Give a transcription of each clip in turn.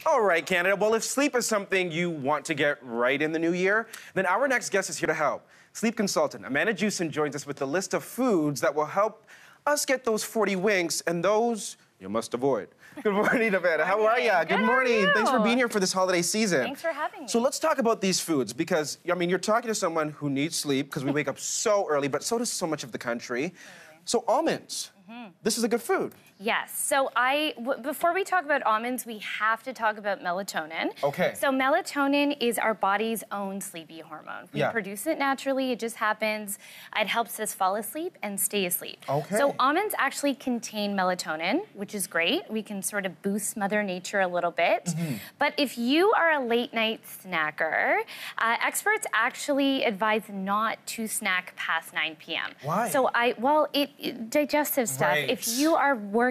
All right, Canada. Well, if sleep is something you want to get right in the new year, then our next guest is here to help. Sleep consultant Amanda Jewson joins us with a list of foods that will help us get those 40 winks and those you must avoid. Good morning, Amanda. How are you? Good morning. Thanks for being here for this holiday season. Thanks for having me. So let's talk about these foods because, I mean, you're talking to someone who needs sleep because we wake up so early, but so does so much of the country. So almonds, this is a good food. Yes. So before we talk about almonds, we have to talk about melatonin. Okay. So melatonin is our body's own sleepy hormone. We produce it naturally. It just happens. It helps us fall asleep and stay asleep. Okay. So almonds actually contain melatonin, which is great. We can sort of boost Mother Nature a little bit. But if you are a late night snacker, experts actually advise not to snack past 9 p.m. Why? So digestive stuff. Right. If you are working,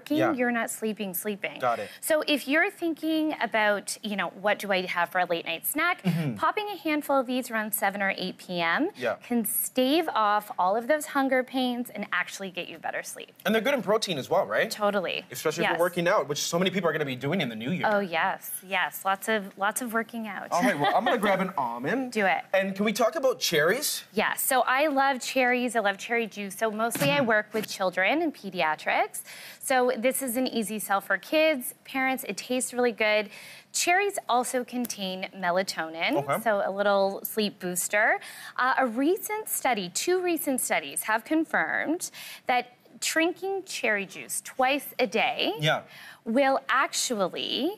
you're not sleeping. Got it. So if you're thinking about, what do I have for a late night snack, popping a handful of these around 7 or 8 p.m. Can stave off all of those hunger pains and actually get you better sleep. And they're good in protein as well, right? Totally. Especially if you're working out, which so many people are going to be doing in the new year. Oh, yes. Lots of working out. All right, well, I'm going to grab an almond. Do it. And can we talk about cherries? Yeah, so I love cherries. I love cherry juice. So mostly I work with children and pediatrics. So this is an easy sell for kids, parents. It tastes really good. Cherries also contain melatonin, so a little sleep booster. Two recent studies have confirmed that drinking cherry juice twice a day will actually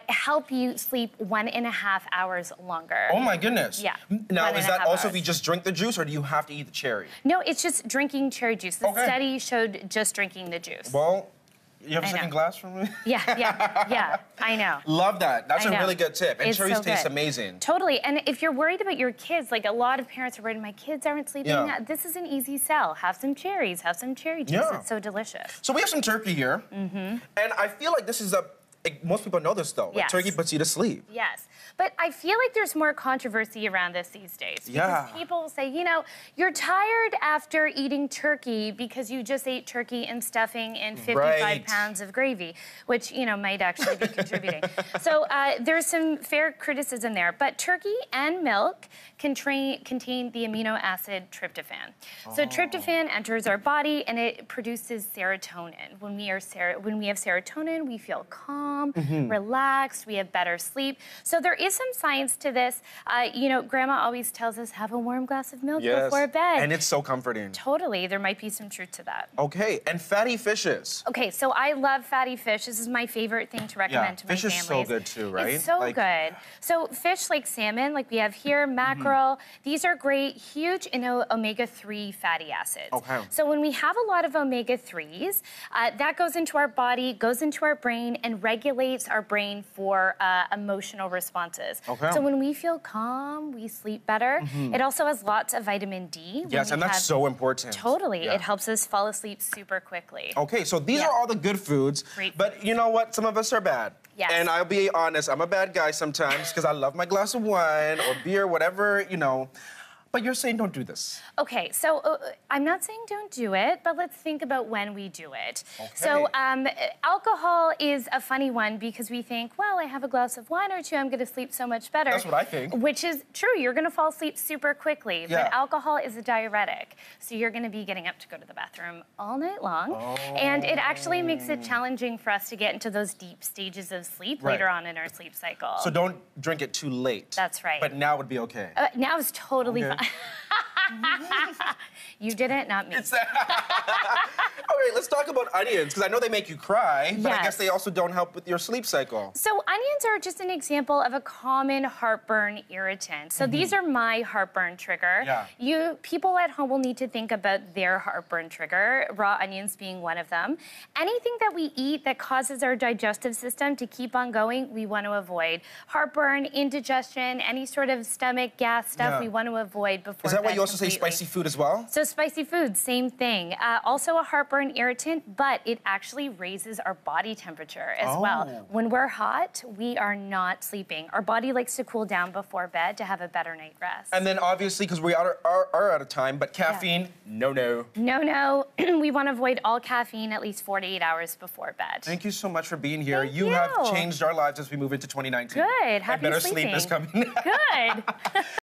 help you sleep 1.5 hours longer. Oh my goodness. Yeah. Now, is that also if you just drink the juice or do you have to eat the cherry? No, it's just drinking cherry juice. The study showed just drinking the juice. Well, you have a second glass for me? Yeah, I know. Love that. That's a really good tip. And cherries taste amazing. Totally. And if you're worried about your kids, like a lot of parents are worried, my kids aren't sleeping. This is an easy sell. Have some cherries. Have some cherry juice. It's so delicious. So we have some turkey here. And I feel like this is most people know this, though. Like, turkey puts you to sleep. Yes. But I feel like there's more controversy around this these days. Because people will say, you're tired after eating turkey because you just ate turkey and stuffing and 55 pounds of gravy, which, might actually be contributing. So there's some fair criticism there. But turkey and milk contain the amino acid tryptophan. So tryptophan enters our body and it produces serotonin. When we have serotonin, we feel calm, relaxed, we have better sleep. So there is some science to this. Grandma always tells us, have a warm glass of milk before bed. And it's so comforting. Totally, there might be some truth to that. Okay, and fatty fishes. Okay, so I love fatty fish. This is my favorite thing to recommend to my families. Fish is so good too, right? It's so good. So fish like salmon, like we have here, mackerel, these are great, huge in omega-3 fatty acids. So when we have a lot of omega-3s, that goes into our body, goes into our brain, and regulates our brain for emotional responses. So when we feel calm, we sleep better. It also has lots of vitamin D. Yes, and that's so important. Totally. It helps us fall asleep super quickly. Okay, so these are all the good foods. But you know what? Some of us are bad. Yes. And I'll be honest, I'm a bad guy sometimes because I love my glass of wine or beer, whatever, But you're saying don't do this. Okay, so I'm not saying don't do it, but let's think about when we do it. So alcohol is a funny one because we think, well, I have a glass of wine or two, I'm gonna sleep so much better. That's what I think. Which is true, you're gonna fall asleep super quickly, but alcohol is a diuretic. So you're gonna be getting up to go to the bathroom all night long. And it actually makes it challenging for us to get into those deep stages of sleep later on in our sleep cycle. So don't drink it too late. That's right. But now would be okay. Now is totally fine. You did it, not me. All right, let's talk about onions, because I know they make you cry, but I guess they also don't help with your sleep cycle. So onions are just an example of a common heartburn irritant. So these are my heartburn trigger. People at home will need to think about their heartburn trigger, raw onions being one of them. Anything that we eat that causes our digestive system to keep on going, we want to avoid. Heartburn, indigestion, any sort of stomach gas stuff, we want to avoid before Is that why you also also say spicy food as well? So spicy food, same thing. Also a heartburn irritant, but it actually raises our body temperature as well. When we're hot, we are not sleeping. Our body likes to cool down before bed to have a better night rest. And then obviously, because we are out of time, but caffeine, no. No. We want to avoid all caffeine at least 4 to 8 hours before bed. Thank you so much for being here. Thank you have changed our lives as we move into 2019. Good. Happy and better sleeping. sleep is coming. Good.